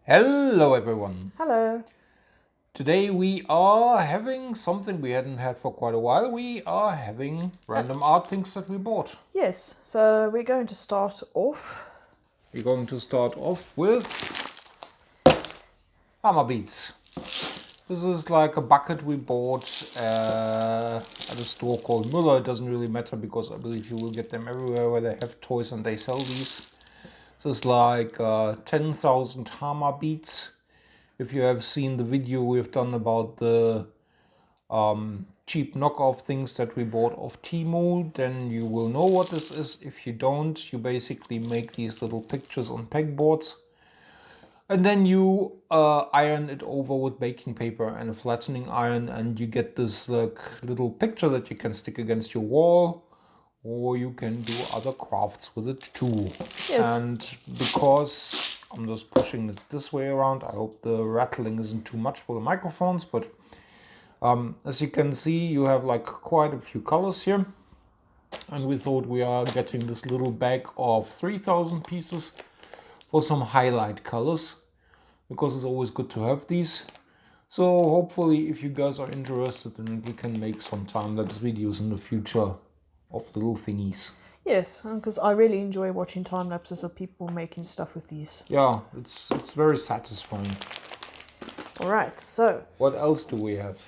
Hello everyone! Hello! Today we are having something we hadn't had for quite a while. We are having random art things that we bought. Yes, so we're going to start off. We're going to start off with Hama Beads. This is like a bucket we bought at a store called Müller. It doesn't really matter because I believe you will get them everywhere where they have toys and they sell these. This is like 10,000 Hama Beads. If you have seen the video we've done about the cheap knockoff things that we bought off Temu, then you will know what this is. If you don't, you basically make these little pictures on pegboards and then you iron it over with baking paper and a flattening iron, and you get this little picture that you can stick against your wall, or you can do other crafts with it too. Yes. And because I'm just pushing it this way around, I hope the rattling isn't too much for the microphones, but as you can see, you have like quite a few colors here, and we thought we are getting this little bag of 3,000 pieces for some highlight colors, because it's always good to have these. So hopefully if you guys are interested, then we can make some time-lapse videos in the future of little thingies. Yes, because I really enjoy watching time lapses of people making stuff with these. Yeah, it's very satisfying. Alright, so What else do we have?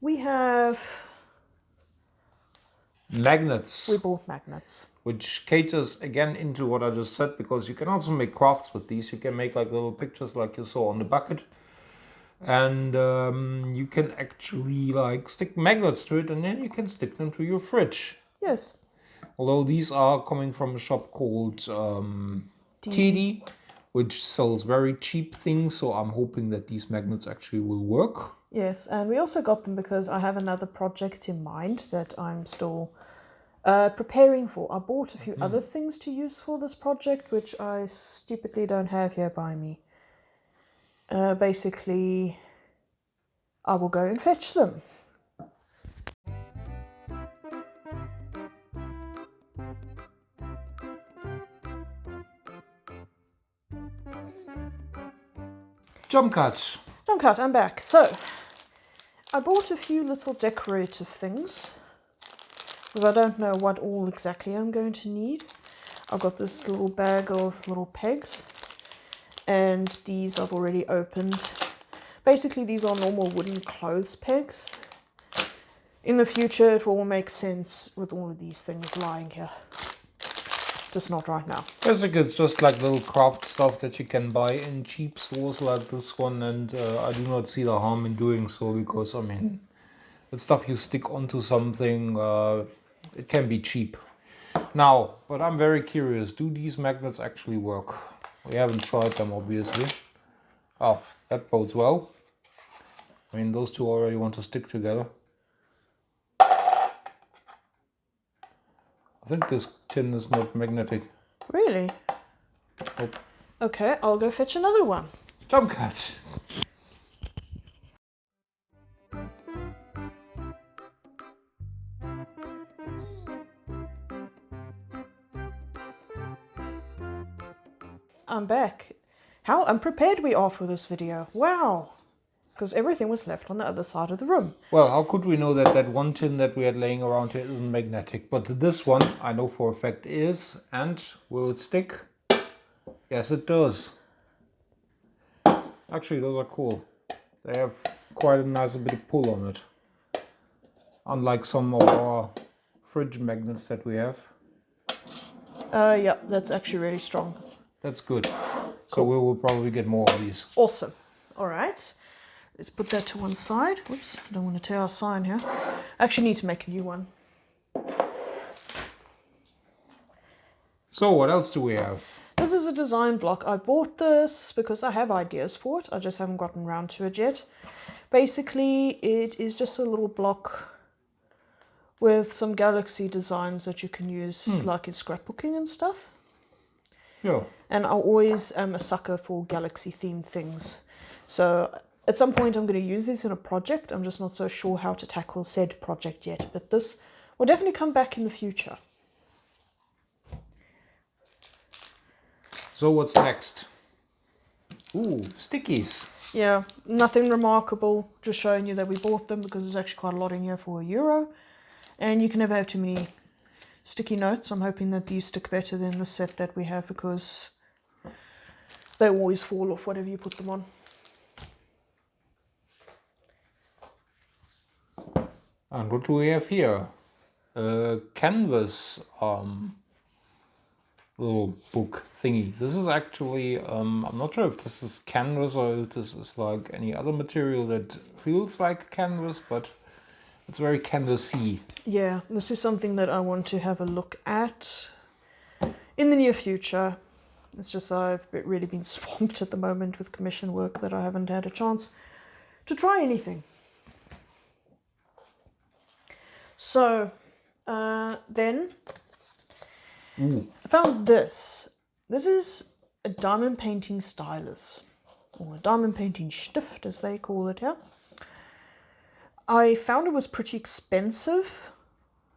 we have... Magnets. We bought magnets. Which caters again into what I just said, because you can also make crafts with these. You can make like little pictures like you saw on the bucket. And you can actually like stick magnets to it, and then you can stick them to your fridge. Yes. Although these are coming from a shop called TD, which sells very cheap things, so I'm hoping that these magnets actually will work. Yes, and we also got them because I have another project in mind that I'm still preparing for. I bought a few other things to use for this project, which I stupidly don't have here by me. Basically, I will go and fetch them. Jump cut. Jump cut, I'm back. So, I bought a few little decorative things, because I don't know what all exactly I'm going to need. I've got this little bag of little pegs, and these I've already opened. Basically, these are normal wooden clothes pegs. In the future, it will make sense with all of these things lying here. Just not right now. Basically, it's just like little craft stuff that you can buy in cheap stores like this one, and I do not see the harm in doing so, because I mean, it's stuff you stick onto something. It can be cheap. Now, but I'm very curious, do these magnets actually work? We haven't tried them, obviously. Oh, that bodes well. I mean, those two already want to stick together. I think this tin is not magnetic. Really? Nope. Okay, I'll go fetch another one. Jump cut! I'm back. How unprepared we are for this video. Wow! Because everything was left on the other side of the room. Well, how could we know that that one tin that we had laying around here isn't magnetic? But this one, I know for a fact is. And will it stick? Yes, it does. Actually, those are cool. They have quite a nice bit of pull on it. Unlike some of our fridge magnets that we have. Yeah, that's actually really strong. That's good. So we will probably get more of these. Awesome. All right. Let's put that to one side. Whoops, I don't want to tear our sign here. I actually need to make a new one. So what else do we have? This is a design block. I bought this because I have ideas for it. I just haven't gotten around to it yet. Basically, it is just a little block with some galaxy designs that you can use like in scrapbooking and stuff. Yeah. And I always am a sucker for galaxy themed things. So at some point I'm going to use this in a project. I'm just not so sure how to tackle said project yet. But this will definitely come back in the future. So what's next? Ooh, stickies. Yeah, nothing remarkable, just showing you that we bought them because there's actually quite a lot in here for €1. And you can never have too many sticky notes. I'm hoping that these stick better than the set that we have because they always fall off whatever you put them on. And what do we have here? A canvas little book thingy. This is actually, I'm not sure if this is canvas or if this is like any other material that feels like canvas, but it's very canvasy. Yeah, this is something that I want to have a look at in the near future. It's just I've really been swamped at the moment with commission work that I haven't had a chance to try anything. So, then I found this. This is a diamond painting stylus, or a diamond painting stift as they call it here. I found it was pretty expensive,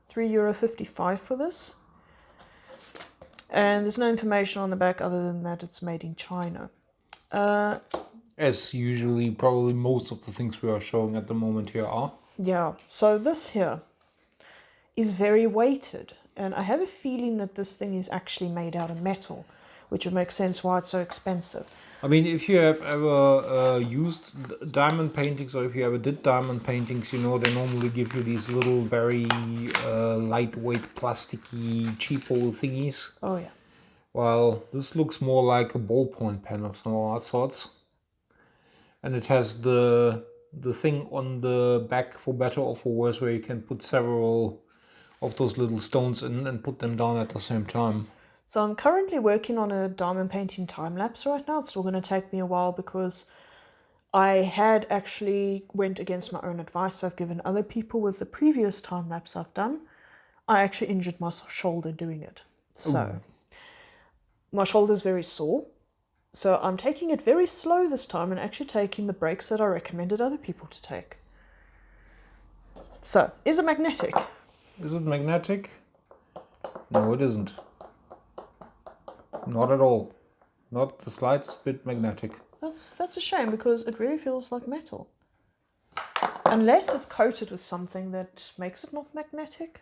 €3.55 for this. And there's no information on the back other than that it's made in China. As usually, probably most of the things we are showing at the moment here are. Yeah, so this here is very weighted. And I have a feeling that this thing is actually made out of metal, which would make sense why it's so expensive. I mean, if you have ever used diamond paintings, or if you ever did diamond paintings, you know they normally give you these little very lightweight plasticky cheapo thingies. Oh yeah. While this looks more like a ballpoint pen of some odd sorts. And it has the thing on the back, for better or for worse, where you can put several of those little stones in and put them down at the same time. So I'm currently working on a diamond painting time-lapse right now. It's still going to take me a while because I had actually went against my own advice I've given other people with the previous time-lapse I've done. I actually injured my shoulder doing it. So my shoulder's very sore. So I'm taking it very slow this time and actually taking the breaks that I recommended other people to take. So, is it magnetic? Is it magnetic? No, it isn't. Not at all. Not the slightest bit magnetic. That's a shame because it really feels like metal. Unless it's coated with something that makes it not magnetic.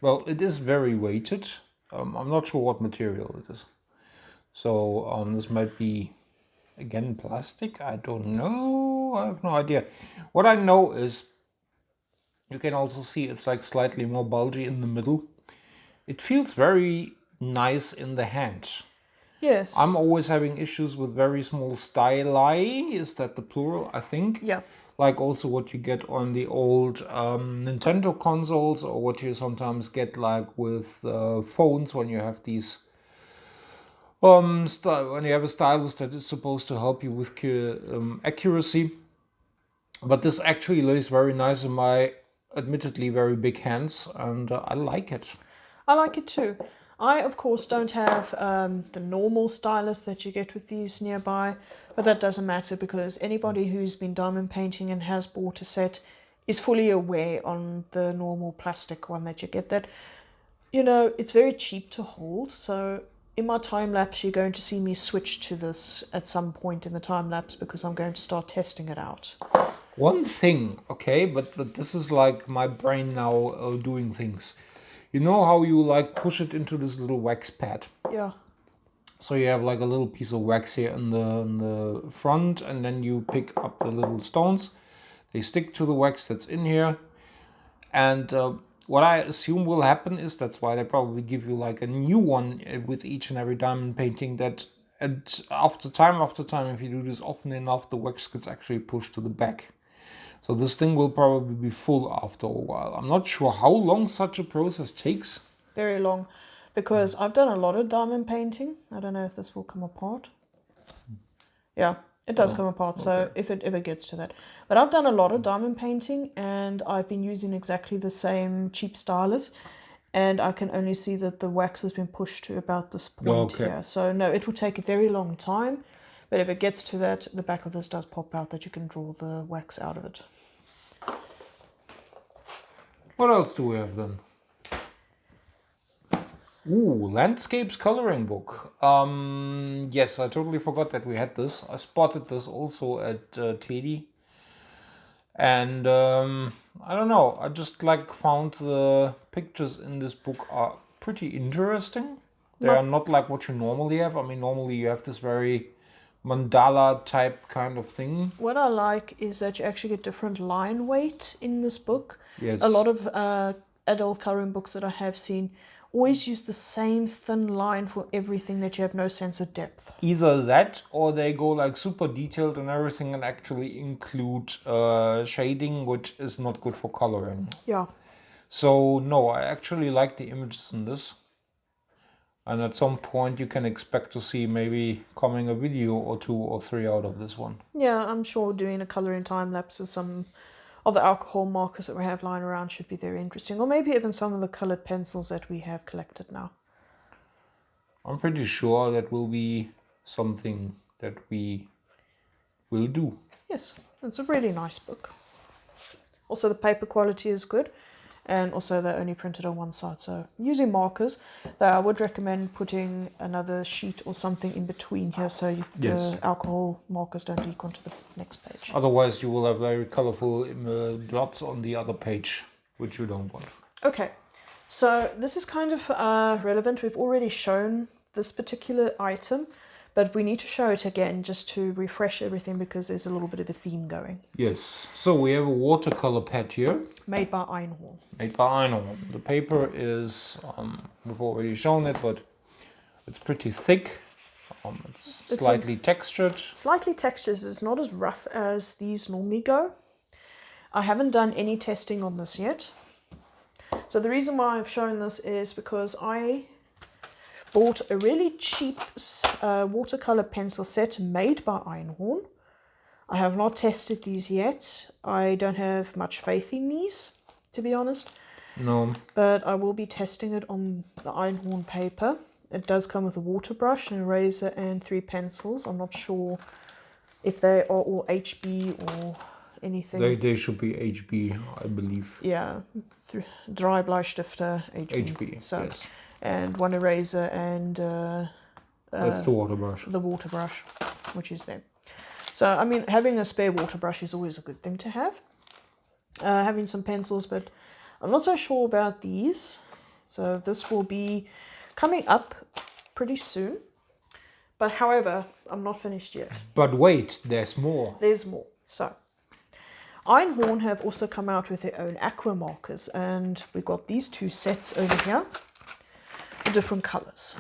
Well, it is very weighted. I'm not sure what material it is. So this might be, again, plastic. I don't know. I have no idea. What I know is you can also see it's like slightly more bulgy in the middle. It feels very nice in the hand. Yes. I'm always having issues with very small styli. Is that the plural? I think. Yeah. Like also what you get on the old Nintendo consoles, or what you sometimes get like with phones when you have these when you have a stylus that is supposed to help you with accuracy. But this actually lays very nice in my admittedly very big hands, and I like it. I like it too. I, of course, don't have the normal stylus that you get with these nearby, but that doesn't matter because anybody who's been diamond painting and has bought a set is fully aware on the normal plastic one that you get that, you know, it's very cheap to hold. So in my time lapse, you're going to see me switch to this at some point in the time lapse because I'm going to start testing it out. One thing, okay, but this is like my brain now doing things. You know how you like push it into this little wax pad? Yeah. So you have like a little piece of wax here in the front, and then you pick up the little stones. They stick to the wax that's in here. And what I assume will happen is, that's why they probably give you like a new one with each and every diamond painting, that after time, if you do this often enough, the wax gets actually pushed to the back. So this thing will probably be full after a while. I'm not sure how long such a process takes. Very long, because I've done a lot of diamond painting. I don't know if this will come apart. Yeah, it does come apart, so okay. if it ever gets to that. But I've done a lot of diamond painting, and I've been using exactly the same cheap stylus, and I can only see that the wax has been pushed to about this point here. So no, it will take a very long time, but if it gets to that, the back of this does pop out that you can draw the wax out of it. What else do we have then? Ooh, landscapes coloring book. Yes, I totally forgot that we had this. I spotted this also at Teddy. And I don't know, I just like found the pictures in this book are pretty interesting. They are not like what you normally have. I mean, normally you have this very mandala type kind of thing. What I like is that you actually get different line weight in this book. Yes. A lot of adult coloring books that I have seen always use the same thin line for everything, that you have no sense of depth. Either that, or they go like super detailed and everything and actually include shading, which is not good for coloring. Yeah. So no, I actually like the images in this. And at some point you can expect to see maybe coming a video or 2 or 3 out of this one. Yeah, I'm sure doing a coloring time lapse with some of the alcohol markers that we have lying around should be very interesting. Or maybe even some of the colored pencils that we have collected now. I'm pretty sure that will be something that we will do. Yes, it's a really nice book. Also, the paper quality is good. And also they're only printed on one side. So using markers, though I would recommend putting another sheet or something in between here, so the alcohol markers don't leak onto the next page. Otherwise you will have very colorful dots on the other page, which you don't want. Okay, so this is kind of relevant. We've already shown this particular item, but we need to show it again just to refresh everything, because there's a little bit of a theme going. Yes, so we have a watercolor pad here. Made by Einhorn. Made by Einhorn. The paper is, we've already shown it, but it's pretty thick. It's slightly textured. Slightly textured. It's not as rough as these normally go. I haven't done any testing on this yet. So the reason why I've shown this is because I bought a really cheap watercolor pencil set made by Einhorn. I have not tested these yet. I don't have much faith in these, to be honest. No. But I will be testing it on the Einhorn paper. It does come with a water brush, an eraser and 3 pencils. I'm not sure if they are all HB or anything. They should be HB, I believe. Yeah, dry Bleistifter HB. So, yes. And 1 eraser and that's the water brush. The water brush, which is there. So, I mean, having a spare water brush is always a good thing to have. Having some pencils, but I'm not so sure about these. So this will be coming up pretty soon. But however, I'm not finished yet. But wait, there's more. There's more. So, Einhorn have also come out with their own AquaMarkers, and we've got these 2 sets over here, the different colors.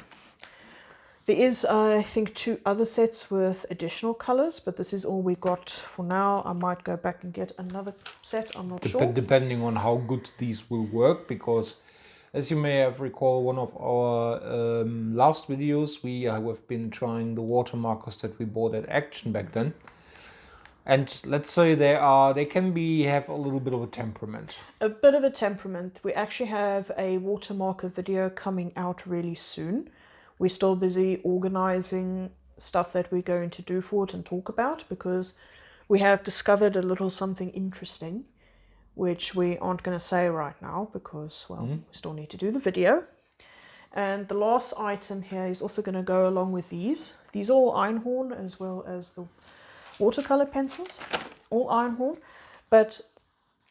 There is, I think, 2 other sets with additional colors, but this is all we got for now. I might go back and get another set, I'm not sure. Depending on how good these will work, because as you may have recalled one of our last videos, we have been trying the water markers that we bought at Action back then. And let's say they can have a little bit of a temperament. A bit of a temperament. We actually have a water marker video coming out really soon. We're still busy organizing stuff that we're going to do for it and talk about, because we have discovered a little something interesting, which we aren't going to say right now because, well, we still need to do the video. And the last item here is also going to go along with these. These are all Einhorn, as well as the watercolor pencils, all Einhorn. But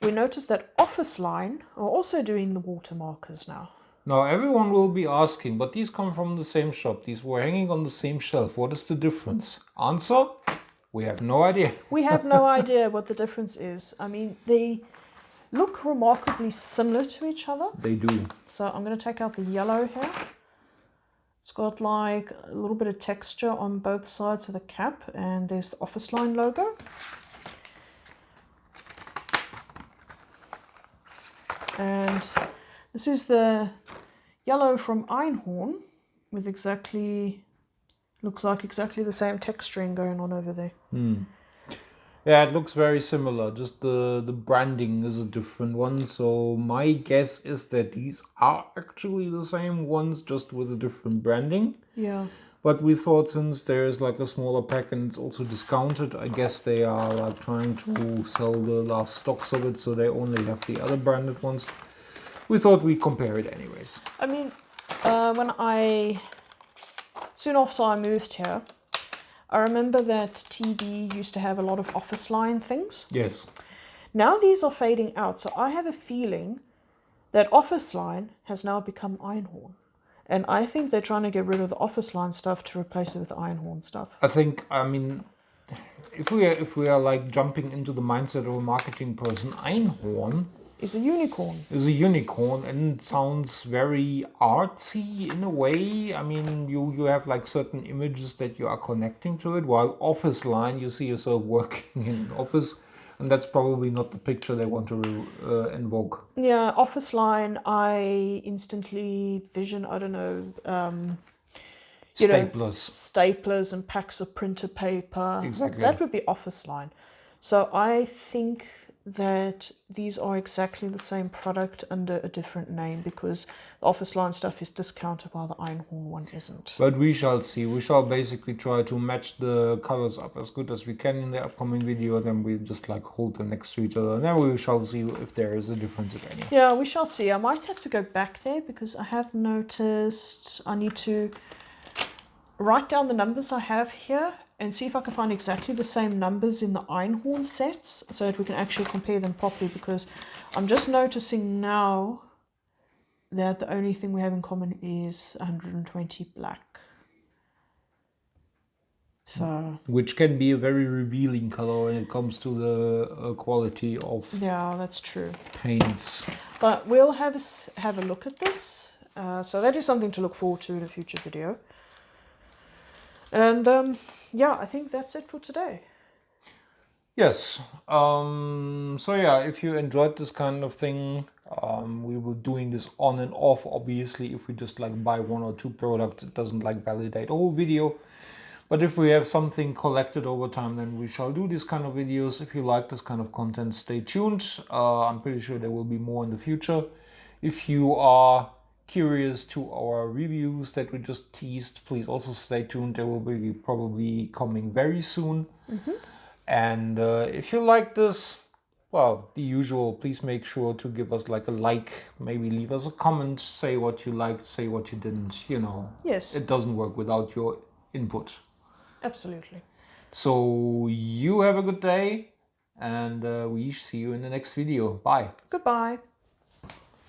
we noticed that Office Line are also doing the water markers now. Now everyone will be asking, but these come from the same shop. These were hanging on the same shelf. What is the difference? Answer? We have no idea. We have no idea what the difference is. I mean, they look remarkably similar to each other. They do. So I'm going to take out the yellow here. It's got like a little bit of texture on both sides of the cap, and there's the Office Line logo. And this is the yellow from Einhorn with looks like exactly the same texturing going on over there. Yeah, it looks very similar, just the branding is a different one. So my guess is that these are actually the same ones, just with a different branding. Yeah. But we thought, since there's like a smaller pack and it's also discounted, I guess they are like trying to sell the last stocks of it, so they only have the other branded ones. We thought we'd compare it anyways. I mean, Soon after I moved here, I remember that TB used to have a lot of office line things. Yes. Now these are fading out, so I have a feeling that office line has now become Einhorn. And I think they're trying to get rid of the office line stuff to replace it with Einhorn stuff. I mean, if we are like jumping into the mindset of a marketing person, Einhorn is a unicorn. Is a unicorn, and it sounds very artsy in a way. I mean, you have like certain images that you are connecting to it, while office line, you see yourself working in an office, and that's probably not the picture they want to invoke. Yeah, office line, I instantly vision, I don't know, staplers and packs of printer paper. Exactly. That would be office line. So I think that these are exactly the same product under a different name, because the office line stuff is discounted while the Einhorn one isn't. But we shall see. We shall basically try to match the colors up as good as we can in the upcoming video, and then we just like hold them next to each other, and then we shall see if there is a difference, if any. Yeah, we shall see. I might have to go back there because I have noticed I need to write down the numbers I have here and see if I can find exactly the same numbers in the Einhorn sets so that we can actually compare them properly, because I'm just noticing now that the only thing we have in common is 120 black. So, which can be a very revealing color when it comes to the quality of that's true. Paints. But we'll have a look at this. So that is something to look forward to in a future video. And yeah, I think that's it for today. Yes. So yeah, if you enjoyed this kind of thing, we will doing this on and off. Obviously, if we just like buy one or two products, it doesn't like validate the whole video. But if we have something collected over time, then we shall do these kind of videos. If you like this kind of content, stay tuned. I'm pretty sure there will be more in the future. If you are curious to our reviews that we just teased, please also stay tuned. They will be probably coming very soon. And if you like this, well, the usual, please make sure to give us like a like, maybe leave us a comment, say what you liked, say what you didn't, you know. Yes. It doesn't work without your input. Absolutely. So you have a good day, and we see you in the next video. Bye. Goodbye.